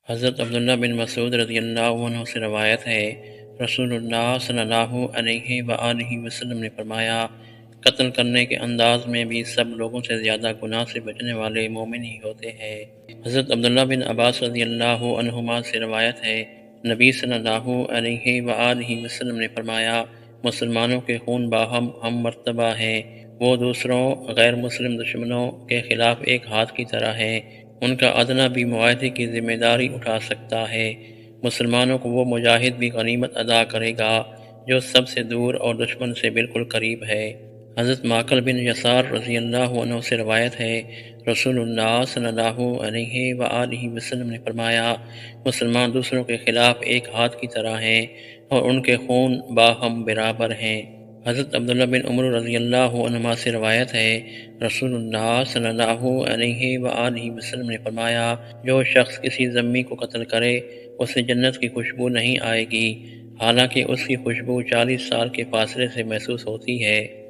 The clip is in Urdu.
حضرت عبداللہ بن مسعود رضی اللہ عنہ سے روایت ہے، رسول اللہ صلی اللہ علیہ وآلہ وسلم نے فرمایا، قتل کرنے کے انداز میں بھی سب لوگوں سے زیادہ گناہ سے بچنے والے مومن ہی ہوتے ہیں۔ حضرت عبداللہ بن عباس رضی اللہ عنہما سے روایت ہے، نبی صلی اللہ علیہ وآلہ وسلم نے فرمایا، مسلمانوں کے خون باہم ہم مرتبہ ہیں، وہ دوسروں غیر مسلم دشمنوں کے خلاف ایک ہاتھ کی طرح ہیں، ان کا ادنیٰ بھی معاہدے کی ذمہ داری اٹھا سکتا ہے۔ مسلمانوں کو وہ مجاہد بھی غنیمت ادا کرے گا جو سب سے دور اور دشمن سے بالکل قریب ہے۔ حضرت معقل بن یسار رضی اللہ عنہ سے روایت ہے، رسول اللہ صلی اللہ علیہ وآلہ وسلم نے فرمایا، مسلمان دوسروں کے خلاف ایک ہاتھ کی طرح ہیں اور ان کے خون باہم برابر ہیں۔ حضرت عبداللہ بن عمر رضی اللہ عنہما سے روایت ہے، رسول اللہ صلی اللہ علیہ وآلہ وسلم نے فرمایا، جو شخص کسی ذمی کو قتل کرے اسے جنت کی خوشبو نہیں آئے گی، حالانکہ اس کی خوشبو 40 سال کے فاصلے سے محسوس ہوتی ہے۔